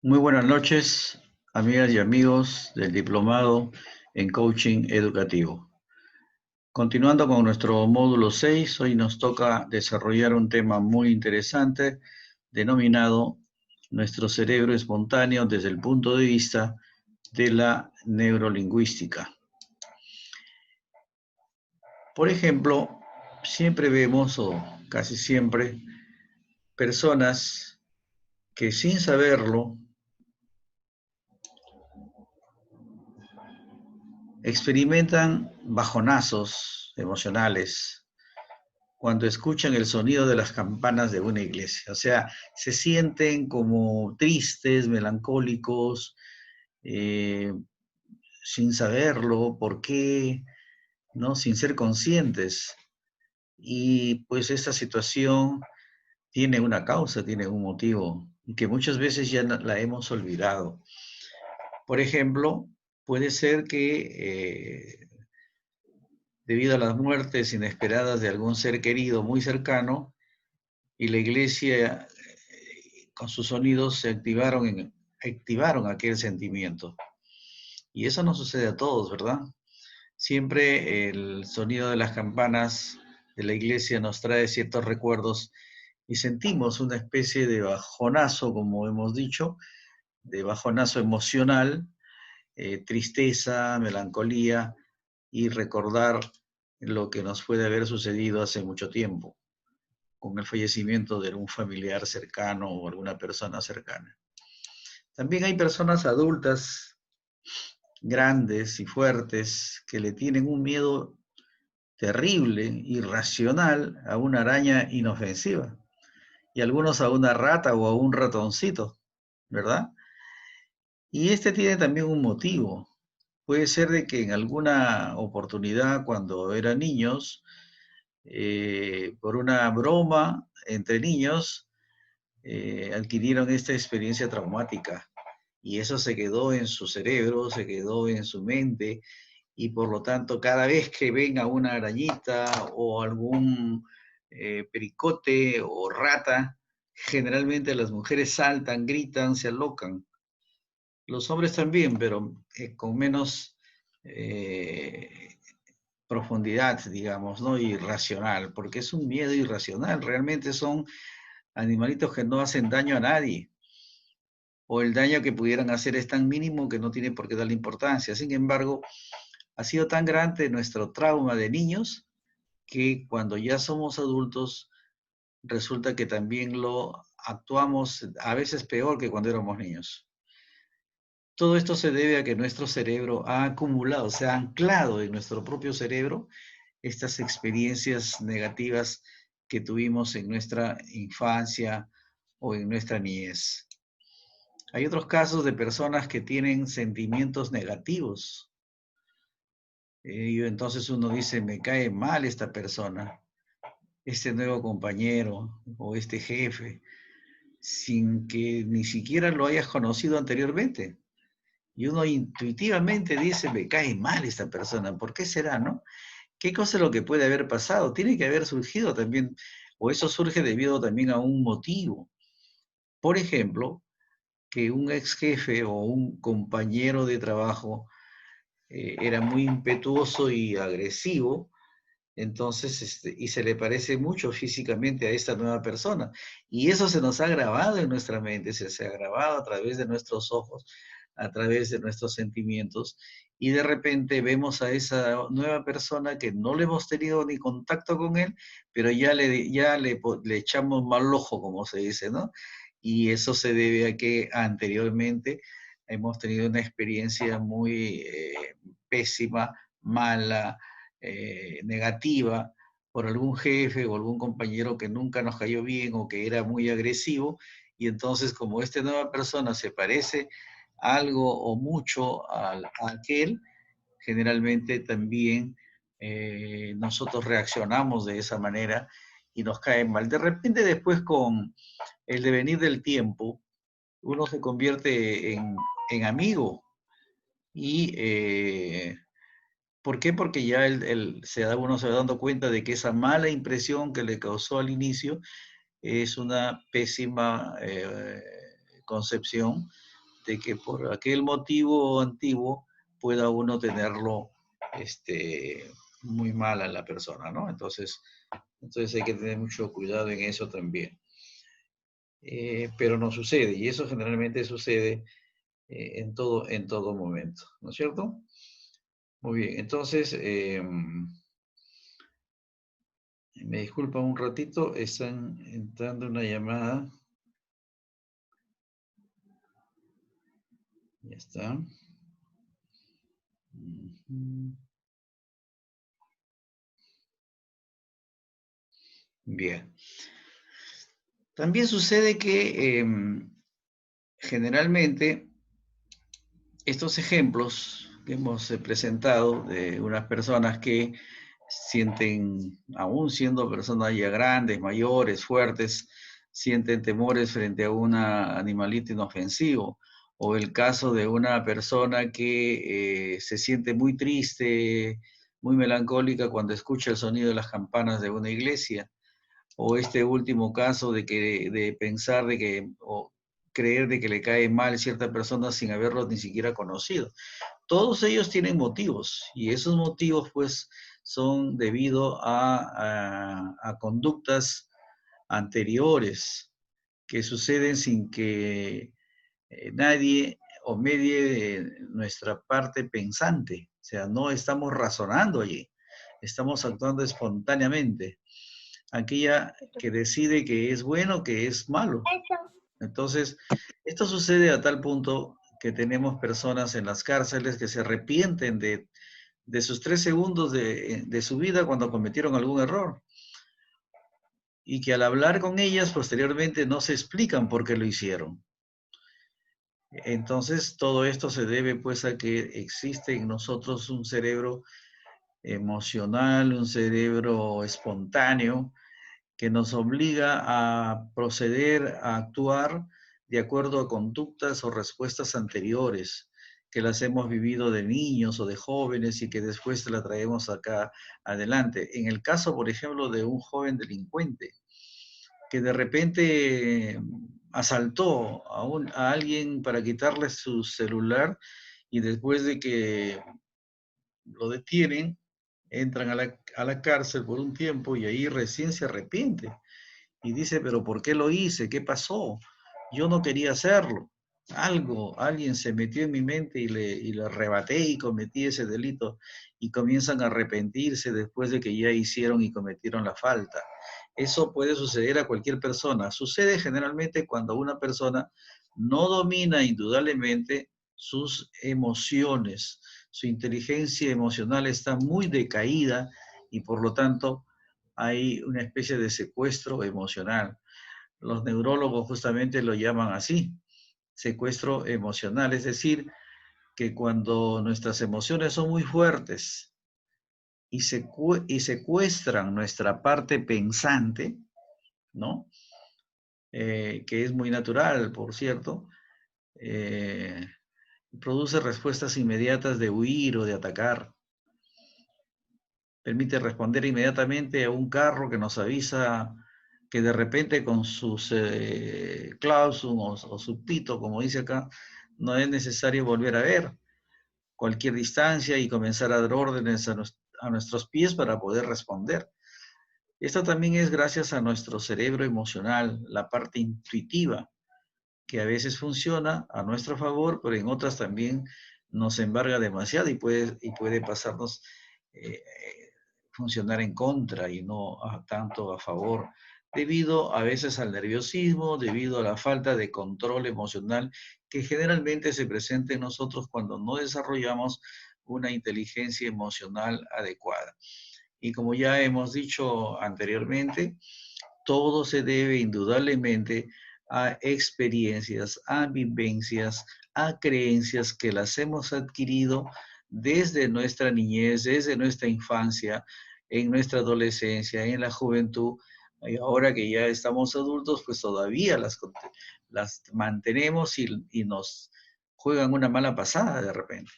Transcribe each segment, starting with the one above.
Muy buenas noches, amigas y amigos del Diplomado en Coaching Educativo. Continuando con nuestro módulo 6, hoy nos toca desarrollar un tema muy interesante denominado Nuestro cerebro espontáneo desde el punto de vista de la neurolingüística. Por ejemplo, siempre vemos, o casi siempre, personas que sin saberlo experimentan bajonazos emocionales cuando escuchan el sonido de las campanas de una iglesia. O sea, se sienten como tristes, melancólicos, eh, sin saberlo, por qué, ¿no? Sin ser conscientes. Y pues esta situación tiene una causa, tiene un motivo, y que muchas veces ya la hemos olvidado. Por ejemplo, puede ser que debido a las muertes inesperadas de algún ser querido muy cercano, y la iglesia con sus sonidos activaron aquel sentimiento. Y eso no sucede a todos, ¿verdad? Siempre el sonido de las campanas de la iglesia nos trae ciertos recuerdos y sentimos una especie de bajonazo, como hemos dicho, de bajonazo emocional, tristeza, melancolía y recordar lo que nos puede haber sucedido hace mucho tiempo, con el fallecimiento de un familiar cercano o alguna persona cercana. También hay personas adultas, grandes y fuertes, que le tienen un miedo terrible, irracional, a una araña inofensiva, y algunos a una rata o a un ratoncito, ¿verdad? Y este tiene también un motivo. Puede ser de que en alguna oportunidad, cuando eran niños, por una broma entre niños, adquirieron esta experiencia traumática y eso se quedó en su cerebro, se quedó en su mente y por lo tanto cada vez que ven a una arañita o algún pericote o rata, generalmente las mujeres saltan, gritan, se alocan. Los hombres también, pero con menos eh, profundidad, digamos, ¿no? Irracional, porque es un miedo irracional, realmente son animalitos que no hacen daño a nadie, o el daño que pudieran hacer es tan mínimo que no tiene por qué darle importancia. Sin embargo, ha sido tan grande nuestro trauma de niños que cuando ya somos adultos resulta que también lo actuamos a veces peor que cuando éramos niños. Todo esto se debe a que nuestro cerebro ha acumulado, se ha anclado en nuestro propio cerebro estas experiencias negativas que tuvimos en nuestra infancia o en nuestra niñez. Hay otros casos de personas que tienen sentimientos negativos. Y entonces uno dice, me cae mal esta persona, este nuevo compañero o este jefe, sin que ni siquiera lo hayas conocido anteriormente. Y uno intuitivamente dice, me cae mal esta persona, ¿por qué será, no? ¿Qué cosa es lo que puede haber pasado? Tiene que haber surgido también, o eso surge debido también a un motivo. Por ejemplo, que un ex jefe o un compañero de trabajo era muy impetuoso y agresivo, entonces, y se le parece mucho físicamente a esta nueva persona. Y eso se nos ha grabado en nuestra mente, se ha grabado a través de nuestros ojos, a través de nuestros sentimientos, y de repente vemos a esa nueva persona que no le hemos tenido ni contacto con él, pero le echamos mal ojo, como se dice, ¿no? Y eso se debe a que anteriormente hemos tenido una experiencia muy pésima, mala, negativa por algún jefe o algún compañero que nunca nos cayó bien o que era muy agresivo, y entonces como esta nueva persona se parece algo o mucho a aquel, generalmente también nosotros reaccionamos de esa manera y nos cae mal. De repente después con el devenir del tiempo, uno se convierte en amigo y ¿por qué? Porque ya uno se va dando cuenta de que esa mala impresión que le causó al inicio es una pésima concepción, de que por aquel motivo antiguo pueda uno tenerlo muy mal a la persona, ¿no? Entonces hay que tener mucho cuidado en eso también. Pero no sucede, y eso generalmente sucede en todo momento, ¿no es cierto? Muy bien, entonces, me disculpa un ratito, están entrando una llamada. Ya está. Bien. También sucede que generalmente estos ejemplos que hemos presentado de unas personas que sienten, aún siendo personas ya grandes, mayores, fuertes, sienten temores frente a un animalito inofensivo, o el caso de una persona que se siente muy triste, muy melancólica cuando escucha el sonido de las campanas de una iglesia, o este último caso de pensar de que, o creer de que le cae mal cierta persona sin haberlo ni siquiera conocido. Todos ellos tienen motivos, y esos motivos pues son debido a conductas anteriores que suceden sin que nadie o medie nuestra parte pensante. O sea, no estamos razonando allí, estamos actuando espontáneamente. Aquella que decide que es bueno, que es malo. Entonces, esto sucede a tal punto que tenemos personas en las cárceles que se arrepienten de sus 3 segundos de su vida cuando cometieron algún error. Y que al hablar con ellas posteriormente no se explican por qué lo hicieron. Entonces, todo esto se debe pues a que existe en nosotros un cerebro emocional, un cerebro espontáneo, que nos obliga a proceder, a actuar de acuerdo a conductas o respuestas anteriores, que las hemos vivido de niños o de jóvenes y que después la traemos acá adelante. En el caso, por ejemplo, de un joven delincuente, que de repente asaltó a alguien para quitarle su celular y después de que lo detienen, entran a la cárcel por un tiempo y ahí recién se arrepiente. Y dice, pero ¿por qué lo hice? ¿Qué pasó? Yo no quería hacerlo. Alguien se metió en mi mente y le arrebaté y cometí ese delito. Y comienzan a arrepentirse después de que ya hicieron y cometieron la falta. Eso puede suceder a cualquier persona. Sucede generalmente cuando una persona no domina indudablemente sus emociones. Su inteligencia emocional está muy decaída y por lo tanto hay una especie de secuestro emocional. Los neurólogos justamente lo llaman así, secuestro emocional, es decir, que cuando nuestras emociones son muy fuertes y secuestran nuestra parte pensante, ¿no? Que es muy natural, por cierto, eh, produce respuestas inmediatas de huir o de atacar. Permite responder inmediatamente a un carro que nos avisa que de repente con sus clausum o su pito, como dice acá, no es necesario volver a ver cualquier distancia y comenzar a dar órdenes a nuestros pies para poder responder. Esto también es gracias a nuestro cerebro emocional, la parte intuitiva, que a veces funciona a nuestro favor, pero en otras también nos embarga demasiado y puede pasarnos eh, funcionar en contra y no tanto a favor, debido a veces al nerviosismo, debido a la falta de control emocional que generalmente se presenta en nosotros cuando no desarrollamos una inteligencia emocional adecuada. Y como ya hemos dicho anteriormente, todo se debe indudablemente a experiencias, a vivencias, a creencias que las hemos adquirido desde nuestra niñez, desde nuestra infancia, en nuestra adolescencia, en la juventud. Y ahora que ya estamos adultos, pues todavía las mantenemos y nos juegan una mala pasada de repente.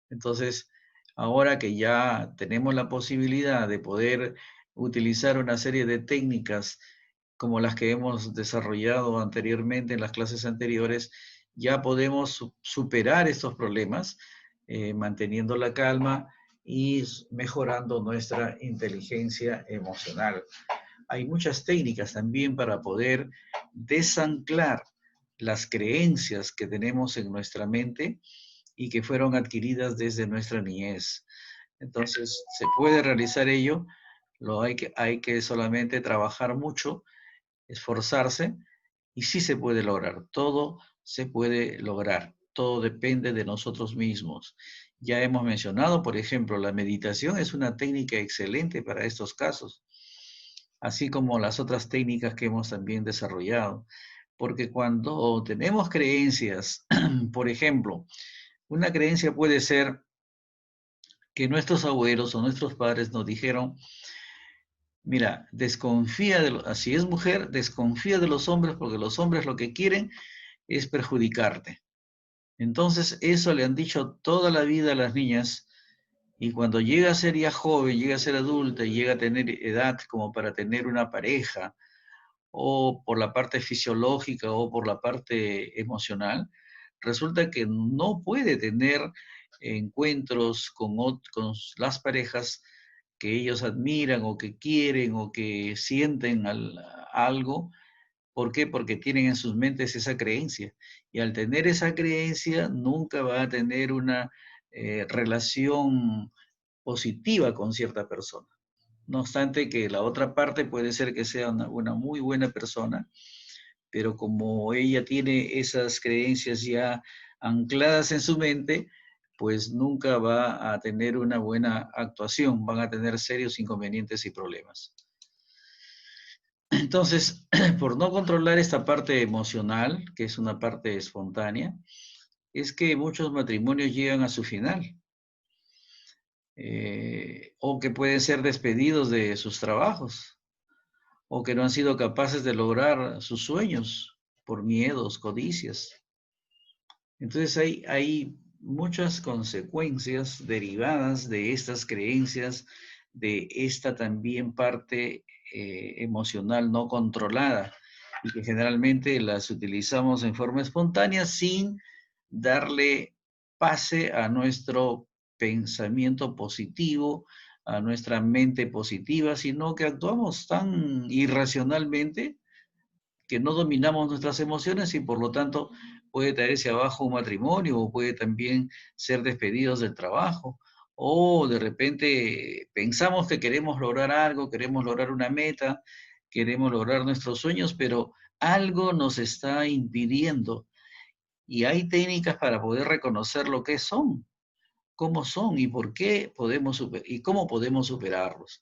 Entonces, ahora que ya tenemos la posibilidad de poder utilizar una serie de técnicas como las que hemos desarrollado anteriormente en las clases anteriores, ya podemos superar estos problemas, manteniendo la calma y mejorando nuestra inteligencia emocional. Hay muchas técnicas también para poder desanclar las creencias que tenemos en nuestra mente y que fueron adquiridas desde nuestra niñez. Entonces, se puede realizar ello, hay que solamente trabajar mucho, esforzarse, y sí se puede lograr, todo se puede lograr, todo depende de nosotros mismos. Ya hemos mencionado, por ejemplo, la meditación es una técnica excelente para estos casos, así como las otras técnicas que hemos también desarrollado. Porque cuando tenemos creencias, por ejemplo, una creencia puede ser que nuestros abuelos o nuestros padres nos dijeron, mira, desconfía si es mujer, desconfía de los hombres porque los hombres lo que quieren es perjudicarte. Entonces, eso le han dicho toda la vida a las niñas y cuando llega a ser ya joven, llega a ser adulta y llega a tener edad como para tener una pareja, o por la parte fisiológica o por la parte emocional, resulta que no puede tener encuentros con las parejas que ellos admiran o que quieren o que sienten algo. ¿Por qué? Porque tienen en sus mentes esa creencia. Y al tener esa creencia, nunca va a tener una relación positiva con cierta persona. No obstante que la otra parte puede ser que sea una muy buena persona, pero como ella tiene esas creencias ya ancladas en su mente, pues nunca va a tener una buena actuación, van a tener serios inconvenientes y problemas. Entonces, por no controlar esta parte emocional, que es una parte espontánea, es que muchos matrimonios llegan a su final, o que pueden ser despedidos de sus trabajos, o que no han sido capaces de lograr sus sueños por miedos, codicias. Entonces hay muchas consecuencias derivadas de estas creencias, de esta también parte emocional no controlada y que generalmente las utilizamos en forma espontánea sin darle pase a nuestro pensamiento positivo, a nuestra mente positiva, sino que actuamos tan irracionalmente que no dominamos nuestras emociones y por lo tanto puede traerse abajo un matrimonio o puede también ser despedidos del trabajo o de repente pensamos que queremos lograr algo, queremos lograr una meta, queremos lograr nuestros sueños, pero algo nos está impidiendo y hay técnicas para poder reconocer lo que son, cómo son y por qué podemos y cómo podemos superarlos.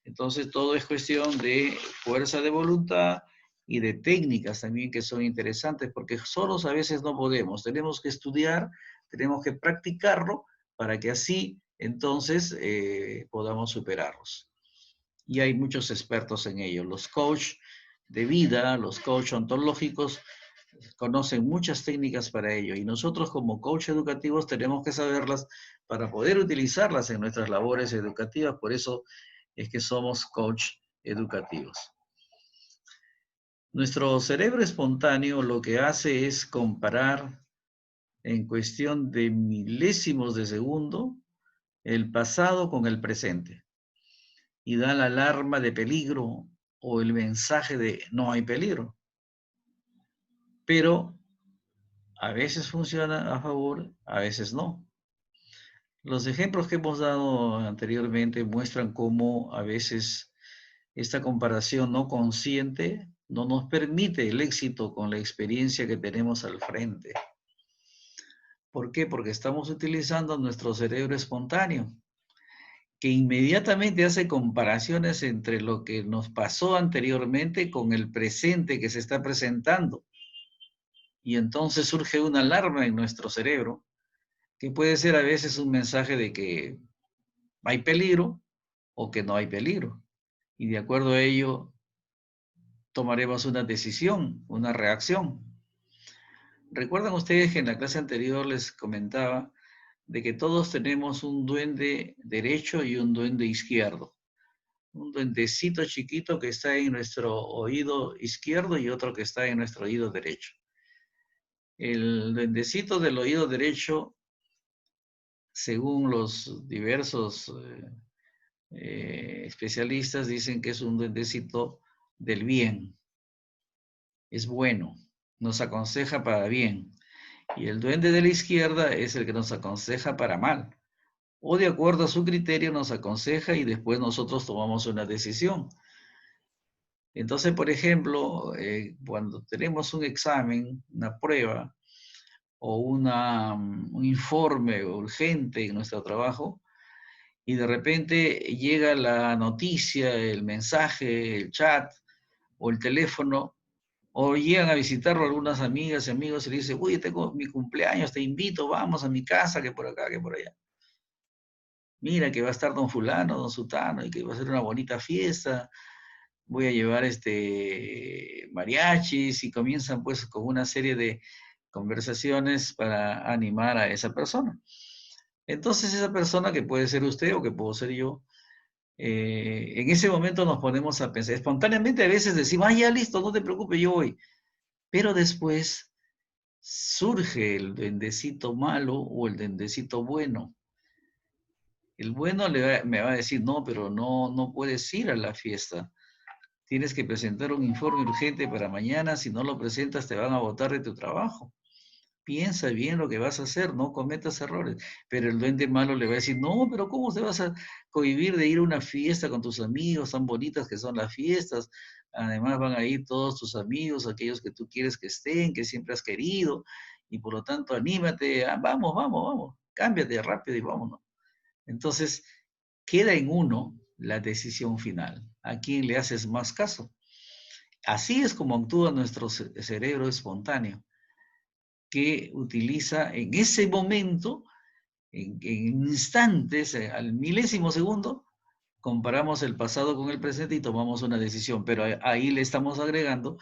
Entonces todo es cuestión de fuerza de voluntad y de técnicas también que son interesantes, porque solos a veces no podemos, tenemos que estudiar, tenemos que practicarlo para que así entonces podamos superarlos. Y hay muchos expertos en ello, los coach de vida, los coach ontológicos, conocen muchas técnicas para ello y nosotros como coach educativos tenemos que saberlas para poder utilizarlas en nuestras labores educativas, por eso es que somos coach educativos. Nuestro cerebro espontáneo lo que hace es comparar en cuestión de milésimos de segundo el pasado con el presente y da la alarma de peligro o el mensaje de no hay peligro. Pero a veces funciona a favor, a veces no. Los ejemplos que hemos dado anteriormente muestran cómo a veces esta comparación no consciente no nos permite el éxito con la experiencia que tenemos al frente. ¿Por qué? Porque estamos utilizando nuestro cerebro espontáneo, que inmediatamente hace comparaciones entre lo que nos pasó anteriormente con el presente que se está presentando. Y entonces surge una alarma en nuestro cerebro, que puede ser a veces un mensaje de que hay peligro o que no hay peligro. Y de acuerdo a ello, tomaremos una decisión, una reacción. ¿Recuerdan ustedes que en la clase anterior les comentaba de que todos tenemos un duende derecho y un duende izquierdo? Un duendecito chiquito que está en nuestro oído izquierdo y otro que está en nuestro oído derecho. El duendecito del oído derecho, según los diversos especialistas, dicen que es un duendecito del bien, es bueno, nos aconseja para bien. Y el duende de la izquierda es el que nos aconseja para mal. O de acuerdo a su criterio nos aconseja y después nosotros tomamos una decisión. Entonces, por ejemplo, cuando tenemos un examen, una prueba o un informe urgente en nuestro trabajo, y de repente llega la noticia, el mensaje, el chat o el teléfono, o llegan a visitarlo algunas amigas y amigos y le dicen, uy, tengo mi cumpleaños, te invito, vamos a mi casa, que por acá, que por allá. Mira que va a estar don fulano, don sutano, y que va a ser una bonita fiesta, voy a llevar mariachis, y comienzan pues con una serie de conversaciones para animar a esa persona. Entonces esa persona, que puede ser usted o que puedo ser yo, en ese momento nos ponemos a pensar, espontáneamente a veces decimos, ah, ya listo, no te preocupes, yo voy. Pero después surge el duendecito malo o el duendecito bueno. El bueno me va a decir, no, pero no puedes ir a la fiesta. Tienes que presentar un informe urgente para mañana. Si no lo presentas, te van a botar de tu trabajo. Piensa bien lo que vas a hacer, no cometas errores. Pero el duende malo le va a decir, no, pero ¿cómo te vas a cohibir de ir a una fiesta con tus amigos, tan bonitas que son las fiestas? Además van a ir todos tus amigos, aquellos que tú quieres que estén, que siempre has querido, y por lo tanto anímate, vamos, vamos, vamos, cámbiate rápido y vámonos. Entonces, queda en uno la decisión final. ¿A quién le haces más caso? Así es como actúa nuestro cerebro espontáneo, que utiliza en ese momento, en instantes, al milésimo segundo, comparamos el pasado con el presente y tomamos una decisión. Pero ahí le estamos agregando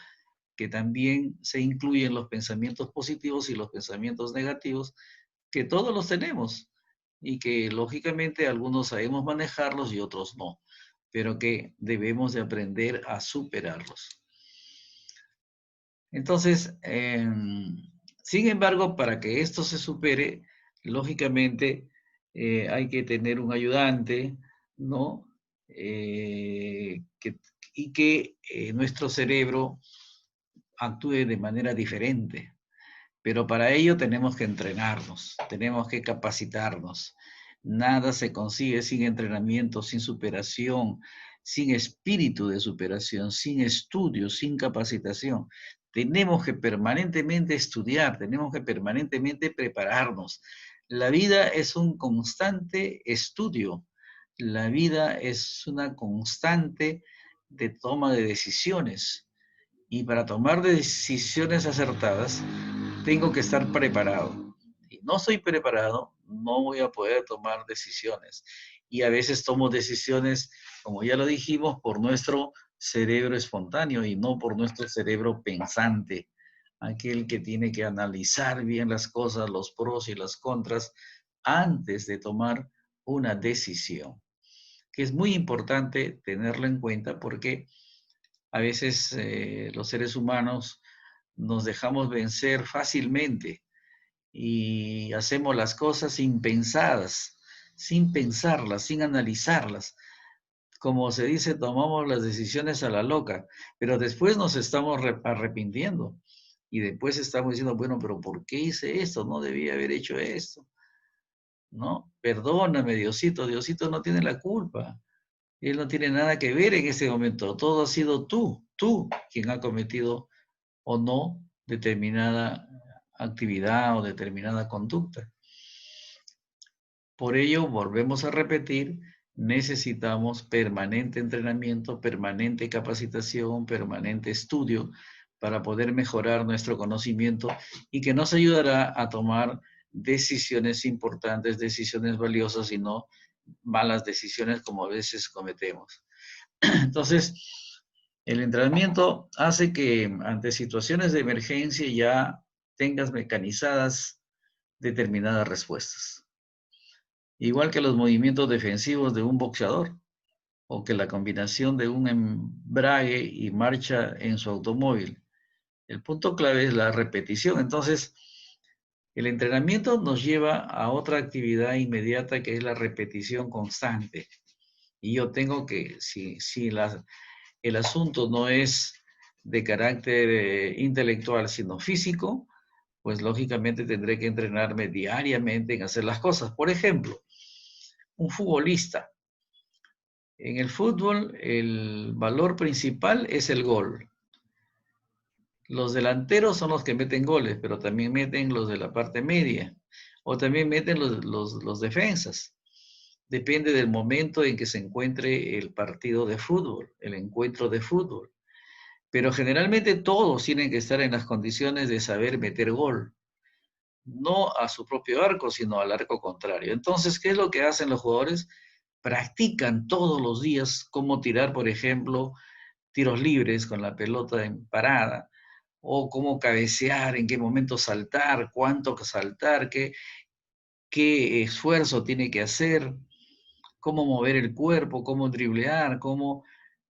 que también se incluyen los pensamientos positivos y los pensamientos negativos, que todos los tenemos y que lógicamente algunos sabemos manejarlos y otros no, pero que debemos de aprender a superarlos. Entonces, sin embargo, para que esto se supere, lógicamente hay que tener un ayudante, ¿no? Y que nuestro cerebro actúe de manera diferente. Pero para ello tenemos que entrenarnos, tenemos que capacitarnos. Nada se consigue sin entrenamiento, sin superación, sin espíritu de superación, sin estudio, sin capacitación. Tenemos que permanentemente estudiar, tenemos que permanentemente prepararnos. La vida es un constante estudio, la vida es una constante de toma de decisiones. Y para tomar decisiones acertadas, tengo que estar preparado. Si no estoy preparado, no voy a poder tomar decisiones. Y a veces tomo decisiones, como ya lo dijimos, por nuestro cerebro espontáneo y no por nuestro cerebro pensante, aquel que tiene que analizar bien las cosas, los pros y las contras, antes de tomar una decisión, que es muy importante tenerlo en cuenta porque a veces los seres humanos nos dejamos vencer fácilmente y hacemos las cosas sin pensadas, sin pensarlas, sin analizarlas. Como se dice, tomamos las decisiones a la loca, pero después nos estamos arrepintiendo y después estamos diciendo, bueno, pero ¿por qué hice esto? No debía haber hecho esto, ¿no? Perdóname, Diosito, Diosito no tiene la culpa. Él no tiene nada que ver en ese momento. Todo ha sido tú quien ha cometido o no determinada actividad o determinada conducta. Por ello, volvemos a repetir, necesitamos permanente entrenamiento, permanente capacitación, permanente estudio para poder mejorar nuestro conocimiento y que nos ayudará a tomar decisiones importantes, decisiones valiosas y no malas decisiones como a veces cometemos. Entonces, el entrenamiento hace que ante situaciones de emergencia ya tengas mecanizadas determinadas respuestas. Igual que los movimientos defensivos de un boxeador o que la combinación de un embrague y marcha en su automóvil. El punto clave es la repetición. Entonces, el entrenamiento nos lleva a otra actividad inmediata que es la repetición constante. Y yo tengo que, si el asunto no es de carácter intelectual, sino físico, pues lógicamente tendré que entrenarme diariamente en hacer las cosas. Por ejemplo, un futbolista. En el fútbol, el valor principal es el gol. Los delanteros son los que meten goles, pero también meten los de la parte media, o también meten los defensas. Depende del momento en que se encuentre el partido de fútbol, el encuentro de fútbol. Pero generalmente todos tienen que estar en las condiciones de saber meter gol, no a su propio arco, sino al arco contrario. Entonces, ¿qué es lo que hacen los jugadores? Practican todos los días cómo tirar, por ejemplo, tiros libres con la pelota en parada, o cómo cabecear, en qué momento saltar, cuánto saltar, qué esfuerzo tiene que hacer, cómo mover el cuerpo, cómo driblear, cómo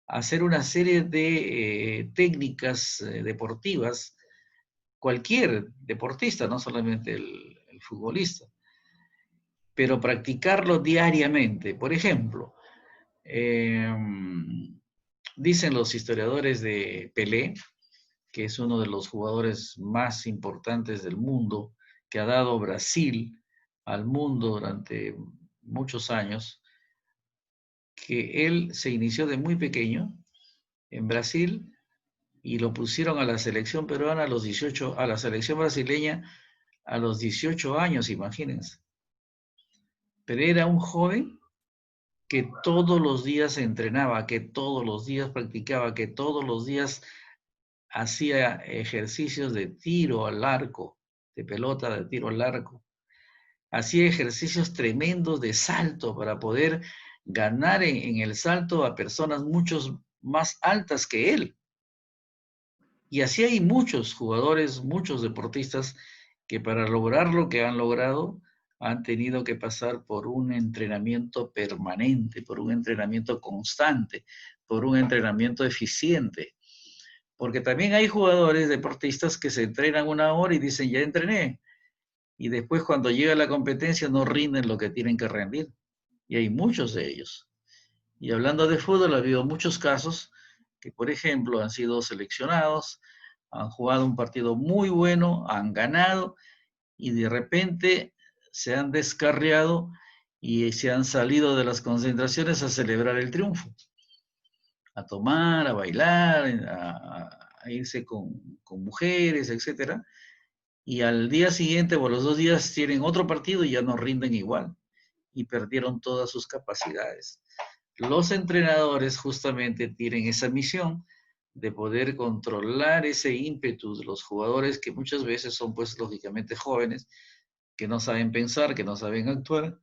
hacer una serie de técnicas deportivas, cualquier deportista, no solamente el futbolista, pero practicarlo diariamente. Por ejemplo, dicen los historiadores de Pelé, que es uno de los jugadores más importantes del mundo, que ha dado Brasil al mundo durante muchos años, que él se inició de muy pequeño en Brasil y lo pusieron a la selección peruana a los 18, a la selección brasileña a los 18 años, imagínense. Pero era un joven que todos los días se entrenaba, que todos los días practicaba, que todos los días hacía ejercicios de tiro al arco, de pelota de tiro al arco. Hacía ejercicios tremendos de salto para poder ganar en el salto a personas muchos más altas que él. Y así hay muchos jugadores, muchos deportistas que para lograr lo que han logrado han tenido que pasar por un entrenamiento permanente, por un entrenamiento constante, por un entrenamiento eficiente. Porque también hay jugadores deportistas que se entrenan una hora y dicen, ya entrené. Y después cuando llega la competencia no rinden lo que tienen que rendir. Y hay muchos de ellos. Y hablando de fútbol, ha habido muchos casos que, por ejemplo, han sido seleccionados, han jugado un partido muy bueno, han ganado y de repente se han descarriado y se han salido de las concentraciones a celebrar el triunfo, a tomar, a bailar, a irse con mujeres, etcétera. Y al día siguiente o los 2 días tienen otro partido y ya no rinden igual y perdieron todas sus capacidades. Los entrenadores justamente tienen esa misión de poder controlar ese ímpetu de los jugadores que muchas veces son pues lógicamente jóvenes, que no saben pensar, que no saben actuar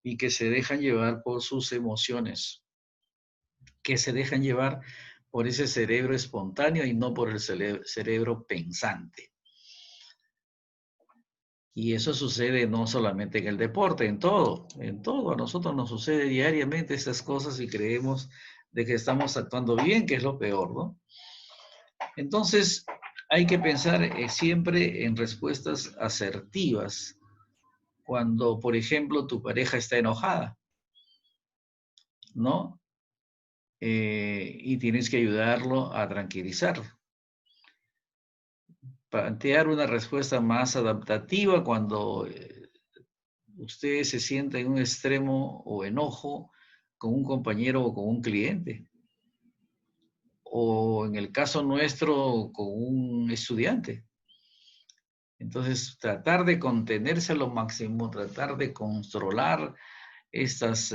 y que se dejan llevar por sus emociones, que se dejan llevar por ese cerebro espontáneo y no por el cerebro pensante. Y eso sucede no solamente en el deporte, en todo, en todo. A nosotros nos sucede diariamente estas cosas y creemos de que estamos actuando bien, que es lo peor, ¿no? Entonces, hay que pensar siempre en respuestas asertivas cuando, por ejemplo, tu pareja está enojada, ¿no? Y tienes que ayudarlo a tranquilizarlo. Plantear una respuesta más adaptativa cuando usted se sienta en un extremo o enojo con un compañero o con un cliente, o en el caso nuestro con un estudiante. Entonces, tratar de contenerse a lo máximo, tratar de controlar estas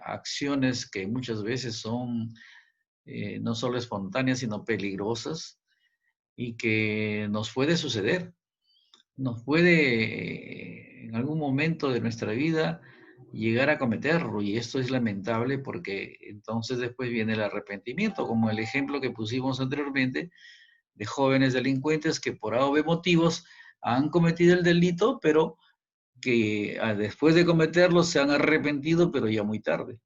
acciones que muchas veces son no solo espontáneas, sino peligrosas y que nos puede suceder. Nos puede en algún momento de nuestra vida llegar a cometerlo y esto es lamentable porque entonces después viene el arrepentimiento, como el ejemplo que pusimos anteriormente de jóvenes delincuentes que por A o B motivos han cometido el delito, pero que después de cometerlo se han arrepentido, pero ya muy tarde.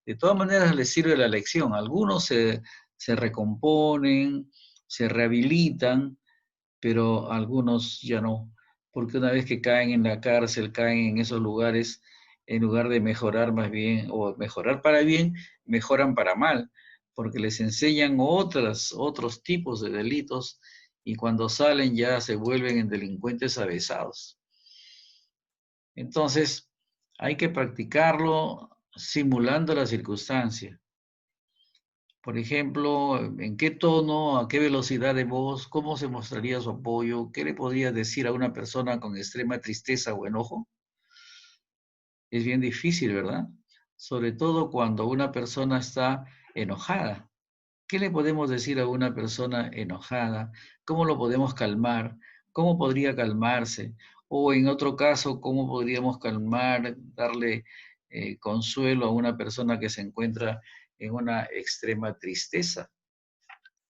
De todas maneras les sirve la lección. Algunos se recomponen, se rehabilitan, pero algunos ya no, porque una vez que caen en la cárcel, caen en esos lugares, en lugar de mejorar más bien, o mejorar para bien, mejoran para mal, porque les enseñan otros tipos de delitos y cuando salen ya se vuelven en delincuentes avesados. Entonces, hay que practicarlo simulando la circunstancia. Por ejemplo, en qué tono, a qué velocidad de voz, cómo se mostraría su apoyo, qué le podría decir a una persona con extrema tristeza o enojo. Es bien difícil, ¿verdad? Sobre todo cuando una persona está enojada. ¿Qué le podemos decir a una persona enojada? ¿Cómo lo podemos calmar? ¿Cómo podría calmarse? O en otro caso, ¿cómo podríamos calmar, darle consuelo a una persona que se encuentra en una extrema tristeza?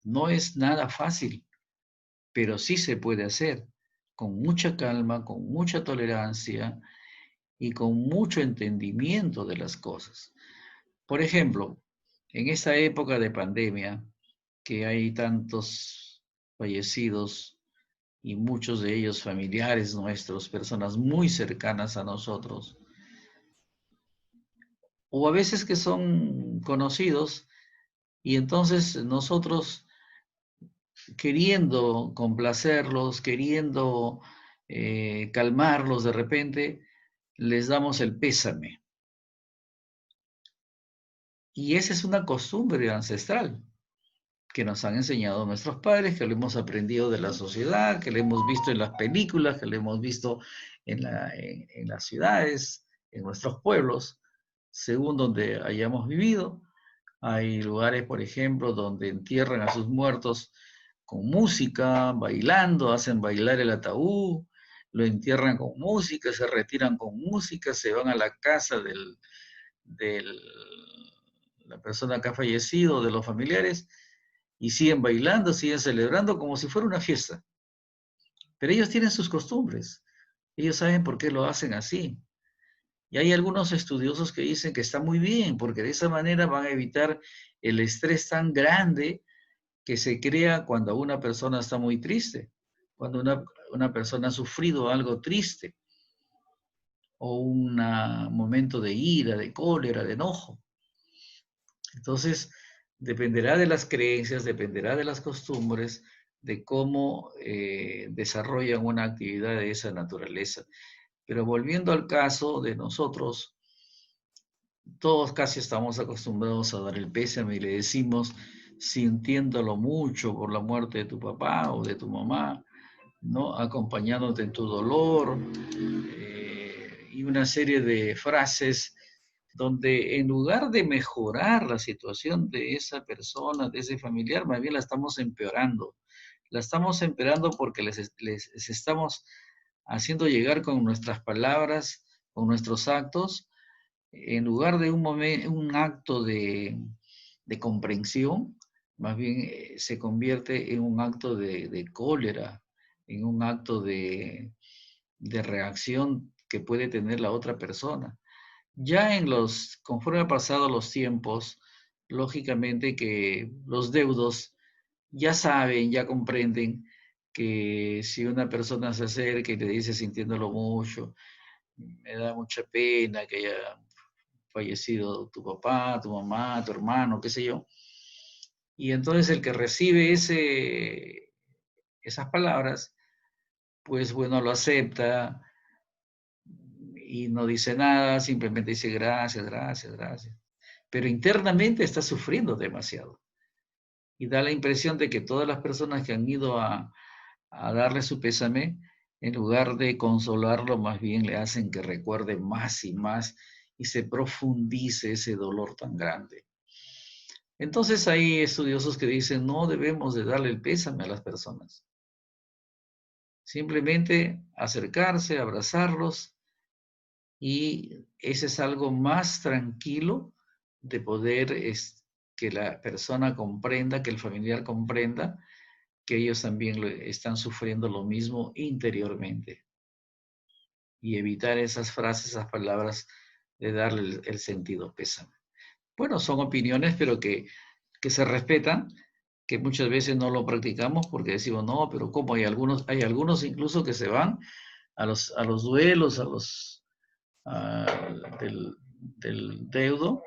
No es nada fácil, pero sí se puede hacer con mucha calma, con mucha tolerancia y con mucho entendimiento de las cosas. Por ejemplo, en esta época de pandemia, que hay tantos fallecidos y muchos de ellos familiares nuestros, personas muy cercanas a nosotros, o a veces que son conocidos, y entonces nosotros queriendo complacerlos, queriendo calmarlos de repente, les damos el pésame. Y esa es una costumbre ancestral que nos han enseñado nuestros padres, que lo hemos aprendido de la sociedad, que lo hemos visto en las películas, que lo hemos visto en las ciudades, en nuestros pueblos, según donde hayamos vivido. Hay lugares, por ejemplo, donde entierran a sus muertos con música, bailando, hacen bailar el ataúd, lo entierran con música, se retiran con música, se van a la casa de la persona que ha fallecido, de los familiares, y siguen bailando, siguen celebrando como si fuera una fiesta. Pero ellos tienen sus costumbres, ellos saben por qué lo hacen así. Y hay algunos estudiosos que dicen que está muy bien, porque de esa manera van a evitar el estrés tan grande que se crea cuando una persona está muy triste, cuando una persona ha sufrido algo triste o un momento de ira, de cólera, de enojo. Entonces, dependerá de las creencias, dependerá de las costumbres, de cómo desarrollan una actividad de esa naturaleza. Pero volviendo al caso de nosotros, todos casi estamos acostumbrados a dar el pésame y le decimos, sintiéndolo mucho por la muerte de tu papá o de tu mamá, ¿no? Acompañándote en tu dolor, y una serie de frases donde en lugar de mejorar la situación de esa persona, de ese familiar, más bien la estamos empeorando. La estamos empeorando porque les estamos haciendo llegar con nuestras palabras, con nuestros actos, en lugar de un acto de comprensión, más bien se convierte en un acto de cólera, en un acto de reacción que puede tener la otra persona. Ya conforme han pasado los tiempos, lógicamente que los deudos ya saben, ya comprenden que si una persona se acerca y le dice sintiéndolo mucho, me da mucha pena que haya fallecido tu papá, tu mamá, tu hermano, qué sé yo. Y entonces el que recibe esas palabras, pues bueno, lo acepta y no dice nada, simplemente dice gracias, gracias, gracias. Pero internamente está sufriendo demasiado. Y da la impresión de que todas las personas que han ido a darle su pésame, en lugar de consolarlo, más bien le hacen que recuerde más y más y se profundice ese dolor tan grande. Entonces hay estudiosos que dicen, no debemos de darle el pésame a las personas. Simplemente acercarse, abrazarlos, y ese es algo más tranquilo de poder que la persona comprenda, que el familiar comprenda que ellos también están sufriendo lo mismo interiormente, y evitar esas frases, esas palabras de darle el sentido pésame. Bueno, son opiniones, pero que se respetan, que muchas veces no lo practicamos porque decimos, no, pero ¿cómo? Hay algunos incluso que se van a los duelos, del deudo,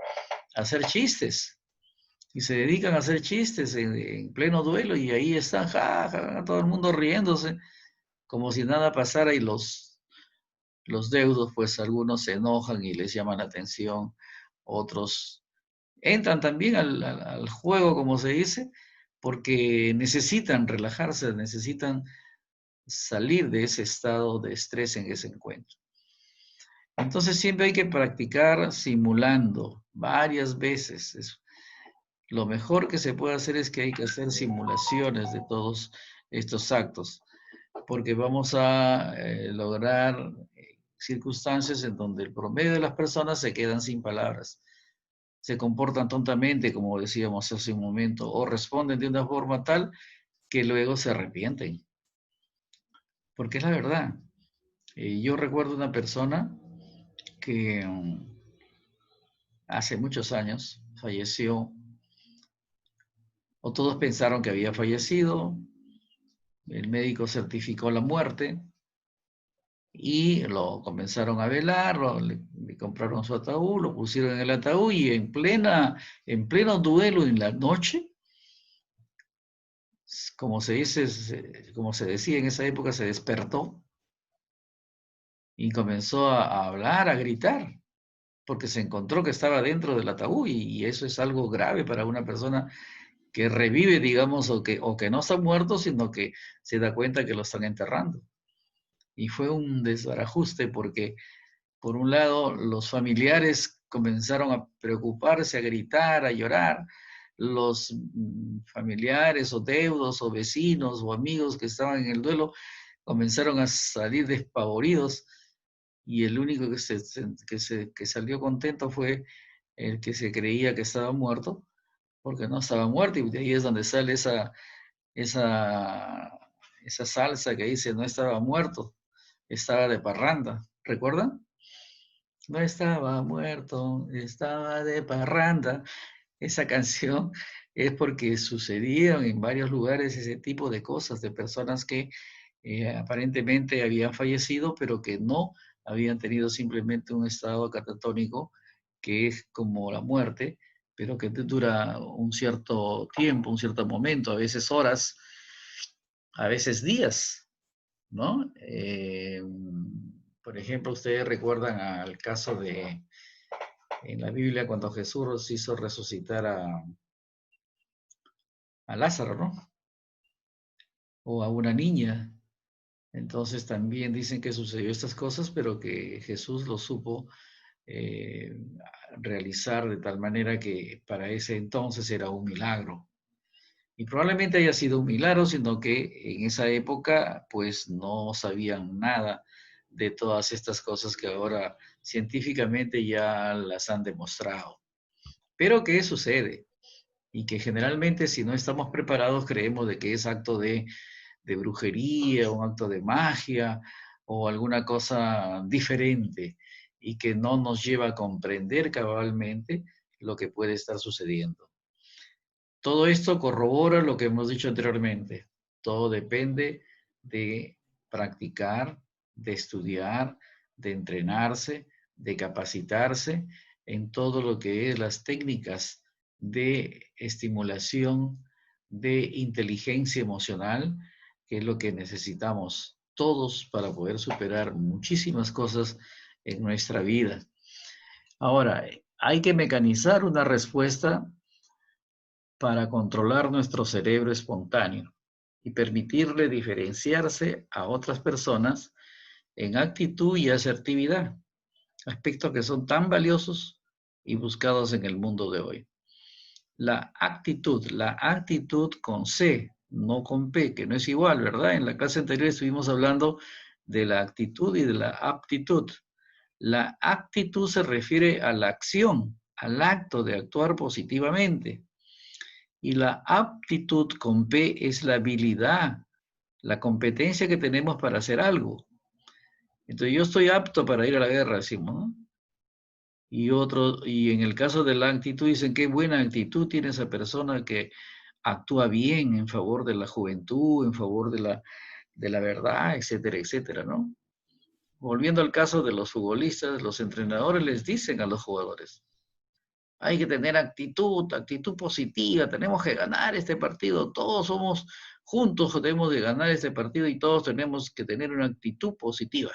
a hacer chistes. Y se dedican a hacer chistes en pleno duelo y ahí están, ja, ja, todo el mundo riéndose, como si nada pasara y los deudos, pues algunos se enojan y les llaman la atención, otros entran también al juego, como se dice, porque necesitan relajarse, necesitan salir de ese estado de estrés en que se encuentran. Entonces siempre hay que practicar simulando varias veces. Lo mejor que se puede hacer es que hay que hacer simulaciones de todos estos actos, porque vamos a lograr circunstancias en donde el promedio de las personas se quedan sin palabras, se comportan tontamente, como decíamos hace un momento, o responden de una forma tal que luego se arrepienten. Porque es la verdad. Yo recuerdo una persona que hace muchos años falleció, o todos pensaron que había fallecido, el médico certificó la muerte y lo comenzaron a velar, le compraron su ataúd, lo pusieron en el ataúd y en pleno duelo en la noche, como se dice, como se decía en esa época, se despertó y comenzó a hablar, a gritar, porque se encontró que estaba dentro del ataúd y eso es algo grave para una persona que revive, digamos, o que no está muerto, sino que se da cuenta que lo están enterrando. Y fue un desbarajuste porque, por un lado, los familiares comenzaron a preocuparse, a gritar, a llorar. Los familiares o deudos o vecinos o amigos que estaban en el duelo comenzaron a salir despavoridos y el único que salió contento fue el que se creía que estaba muerto, porque no estaba muerto, y de ahí es donde sale esa, esa salsa que dice no estaba muerto, estaba de parranda, ¿recuerdan? No estaba muerto, estaba de parranda. Esa canción es porque sucedieron en varios lugares ese tipo de cosas, de personas que aparentemente habían fallecido, pero que no habían tenido simplemente un estado catatónico, que es como la muerte, pero que dura un cierto tiempo, un cierto momento, a veces horas, a veces días, ¿no? Por ejemplo, ustedes recuerdan al caso en la Biblia, cuando Jesús hizo resucitar a Lázaro, ¿no? O a una niña. Entonces también dicen que sucedió estas cosas, pero que Jesús lo supo eh, realizar de tal manera que para ese entonces era un milagro. Y probablemente haya sido un milagro, sino que en esa época pues no sabían nada de todas estas cosas que ahora científicamente ya las han demostrado. Pero ¿qué sucede? Y que generalmente si no estamos preparados creemos de que es acto de brujería, un acto de magia o alguna cosa diferente y que no nos lleva a comprender cabalmente lo que puede estar sucediendo. Todo esto corrobora lo que hemos dicho anteriormente. Todo depende de practicar, de estudiar, de entrenarse, de capacitarse en todo lo que es las técnicas de estimulación de inteligencia emocional, que es lo que necesitamos todos para poder superar muchísimas cosas en nuestra vida. Ahora, hay que mecanizar una respuesta para controlar nuestro cerebro espontáneo y permitirle diferenciarse a otras personas en actitud y asertividad, aspectos que son tan valiosos y buscados en el mundo de hoy. La actitud con C, no con P, que no es igual, ¿verdad? En la clase anterior estuvimos hablando de la actitud y de la aptitud. La actitud se refiere a la acción, al acto de actuar positivamente. Y la aptitud con P es la habilidad, la competencia que tenemos para hacer algo. Entonces yo estoy apto para ir a la guerra, decimos, ¿no? Y en el caso de la actitud dicen, qué buena actitud tiene esa persona que actúa bien en favor de la juventud, en favor de la verdad, etcétera, etcétera, ¿no? Volviendo al caso de los futbolistas, los entrenadores les dicen a los jugadores, hay que tener actitud, actitud positiva, tenemos que ganar este partido, todos somos juntos, tenemos que ganar este partido y todos tenemos que tener una actitud positiva.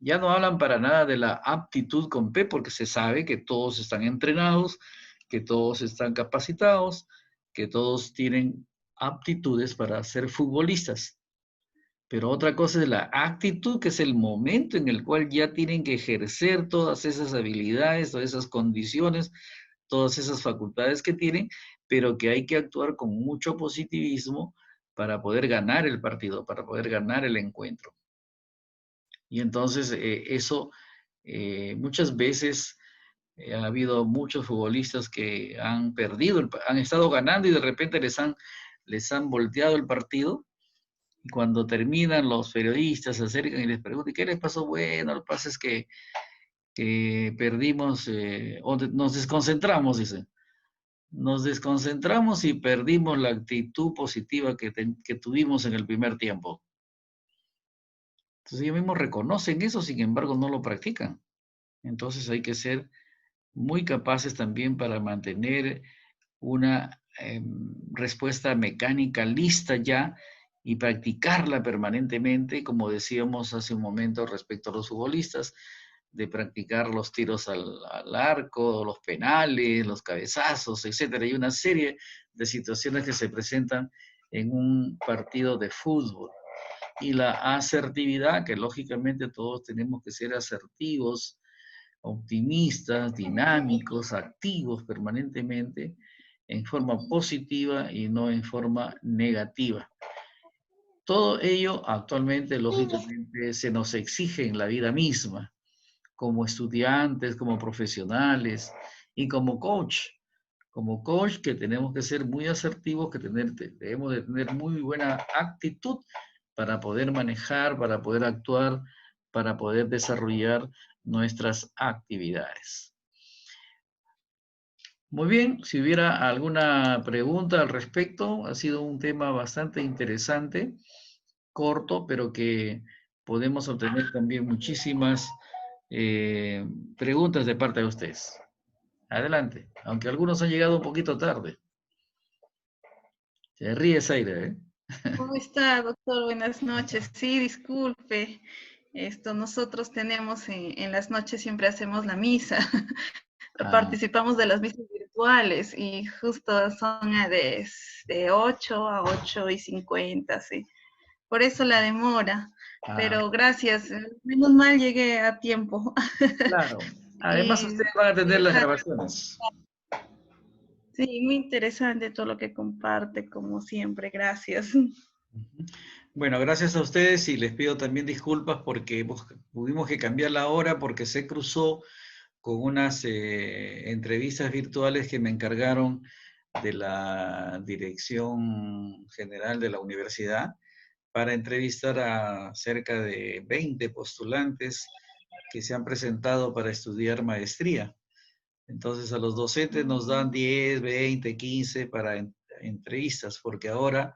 Ya no hablan para nada de la aptitud con P porque se sabe que todos están entrenados, que todos están capacitados, que todos tienen aptitudes para ser futbolistas. Pero otra cosa es la actitud, que es el momento en el cual ya tienen que ejercer todas esas habilidades, todas esas condiciones, todas esas facultades que tienen, pero que hay que actuar con mucho positivismo para poder ganar el partido, para poder ganar el encuentro. Y entonces eso muchas veces ha habido muchos futbolistas que han perdido, han estado ganando y de repente les han volteado el partido. Y cuando terminan, los periodistas se acercan y les preguntan, ¿qué les pasó? Bueno, lo que pasa es que perdimos, o nos desconcentramos, dicen. Nos desconcentramos y perdimos la actitud positiva que tuvimos en el primer tiempo. Entonces ellos mismos reconocen eso, sin embargo no lo practican. Entonces hay que ser muy capaces también para mantener una respuesta mecánica lista ya y practicarla permanentemente, como decíamos hace un momento respecto a los futbolistas, de practicar los tiros al arco, los penales, los cabezazos, etcétera. Hay una serie de situaciones que se presentan en un partido de fútbol. Y la asertividad, que lógicamente todos tenemos que ser asertivos, optimistas, dinámicos, activos permanentemente, en forma positiva y no en forma negativa. Todo ello actualmente, lógicamente, se nos exige en la vida misma, como estudiantes, como profesionales y como coach. Como coach que tenemos que ser muy asertivos, que debemos de tener muy buena actitud para poder manejar, para poder actuar, para poder desarrollar nuestras actividades. Muy bien, si hubiera alguna pregunta al respecto, ha sido un tema bastante interesante, corto, pero que podemos obtener también muchísimas preguntas de parte de ustedes. Adelante, aunque algunos han llegado un poquito tarde. Se ríe Zaira, ¿eh? ¿Cómo está, doctor? Buenas noches. Sí, disculpe. Nosotros tenemos en las noches siempre hacemos la misa. Participamos de las misas virtuales y justo son de 8 a 8:50, sí. Por eso la demora. Pero gracias. Menos mal llegué a tiempo. Claro. Además, Y ustedes van a tener las grabaciones. sí, muy interesante todo lo que comparte, como siempre. Gracias. Bueno, gracias a ustedes y les pido también disculpas porque tuvimos que cambiar la hora porque se cruzó con unas entrevistas virtuales que me encargaron de la Dirección General de la Universidad para entrevistar a cerca de 20 postulantes que se han presentado para estudiar maestría. Entonces a los docentes nos dan 10, 20, 15 para entrevistas, porque ahora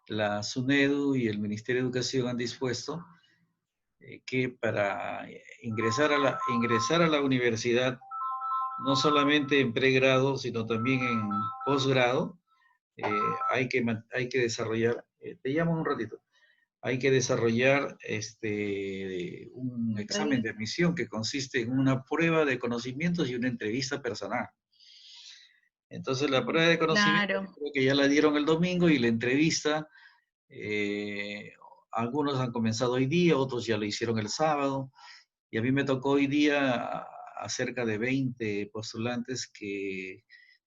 la SUNEDU y el Ministerio de Educación han dispuesto que para ingresar a la universidad, no solamente en pregrado, sino también en posgrado, hay que desarrollar, te llamo un ratito, hay que desarrollar un examen de admisión que consiste en una prueba de conocimientos y una entrevista personal. Entonces la prueba de conocimiento creo que ya la dieron el domingo y la entrevista, algunos han comenzado hoy día, otros ya lo hicieron el sábado, y a mí me tocó hoy día a cerca de 20 postulantes que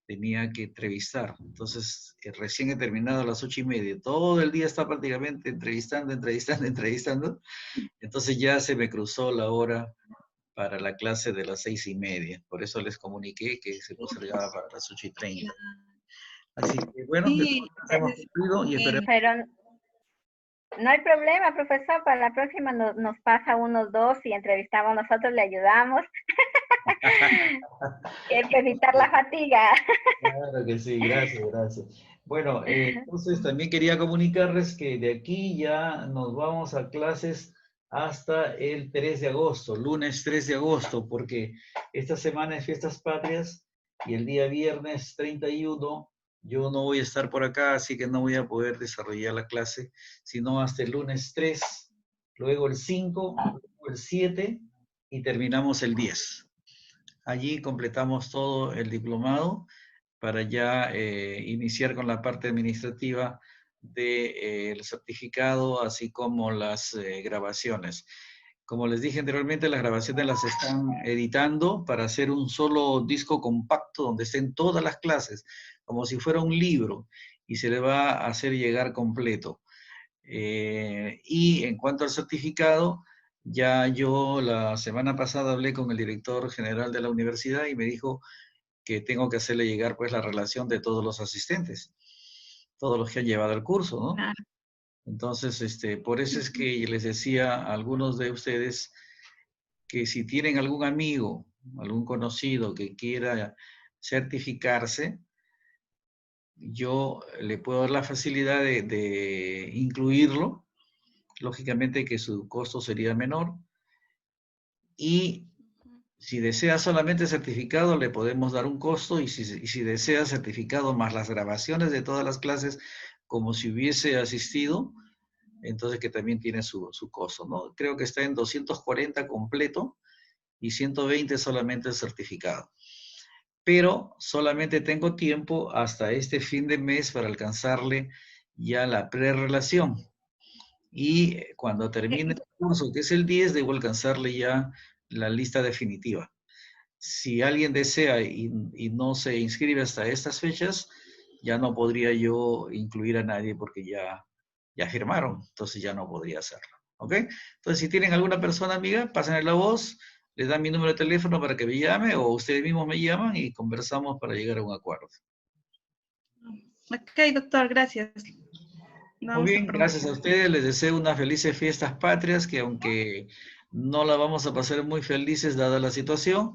tenía que entrevistar. Entonces, recién he terminado a las 8:30. Todo el día está prácticamente entrevistando. Entonces ya se me cruzó la hora para la clase de las 6:30. Por eso les comuniqué que se postergaba para las 8:30. Así que bueno, Sí, hemos cumplido y esperemos. Pero no hay problema, profesor. Para la próxima nos pasa unos dos y entrevistamos nosotros, le ayudamos. Es evitar la fatiga. Claro que sí, gracias, gracias. Bueno, entonces también quería comunicarles que de aquí ya nos vamos a clases hasta el 3 de agosto, lunes 3 de agosto, porque esta semana es Fiestas Patrias y el día viernes 31 yo no voy a estar por acá, así que no voy a poder desarrollar la clase, sino hasta el lunes 3, luego el 5, luego el 7 y terminamos el 10. Allí completamos todo el diplomado para ya iniciar con la parte administrativa del certificado, así como las grabaciones. Como les dije anteriormente, las grabaciones las están editando para hacer un solo disco compacto donde estén todas las clases, como si fuera un libro, y se le va a hacer llegar completo. Y en cuanto al certificado, ya yo la semana pasada hablé con el director general de la universidad y me dijo que tengo que hacerle llegar pues la relación de todos los asistentes, todos los que han llevado el curso, ¿no? Claro. Entonces, por eso es que les decía a algunos de ustedes que si tienen algún amigo, algún conocido que quiera certificarse, yo le puedo dar la facilidad de incluirlo, lógicamente que su costo sería menor, y si desea solamente certificado, le podemos dar un costo, y si desea certificado más las grabaciones de todas las clases, como si hubiese asistido, entonces que también tiene su costo, ¿no? Creo que está en 240 completo y 120 solamente el certificado. Pero solamente tengo tiempo hasta este fin de mes para alcanzarle ya la prerelación. Y cuando termine el curso, que es el 10, debo alcanzarle ya la lista definitiva. Si alguien desea y no se inscribe hasta estas fechas, ya no podría yo incluir a nadie porque ya firmaron, entonces ya no podría hacerlo. ¿Ok? Entonces, si tienen alguna persona amiga, pásenle la voz, les dan mi número de teléfono para que me llame o ustedes mismos me llaman y conversamos para llegar a un acuerdo. Ok, doctor, gracias. Muy bien, gracias a ustedes. Les deseo unas felices fiestas patrias, que aunque no la vamos a pasar muy felices dada la situación,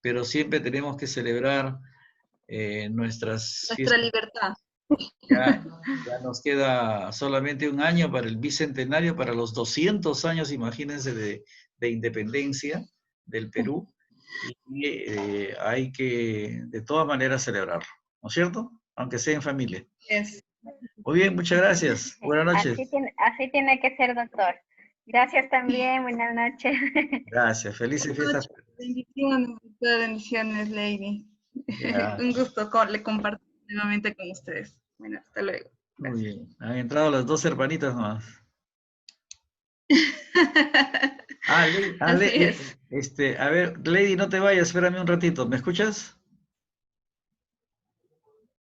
pero siempre tenemos que celebrar nuestras Nuestra fiestas. libertad. Ya nos queda solamente un año para el bicentenario, para los 200 años, imagínense, de independencia del Perú. Y hay que, de todas maneras, celebrarlo, ¿no es cierto? Aunque sea en familia. Yes. Muy bien, muchas gracias. Buenas noches. Así tiene que ser, doctor. Gracias también, buenas noches. Gracias, felices fiestas. Bendiciones, doctor, bendiciones, Lady. Ya. Un gusto le compartir nuevamente con ustedes. Bueno, hasta luego. Muy bien. Han entrado las dos hermanitas nomás. Así es. A ver, Lady, no te vayas, espérame un ratito. ¿Me escuchas?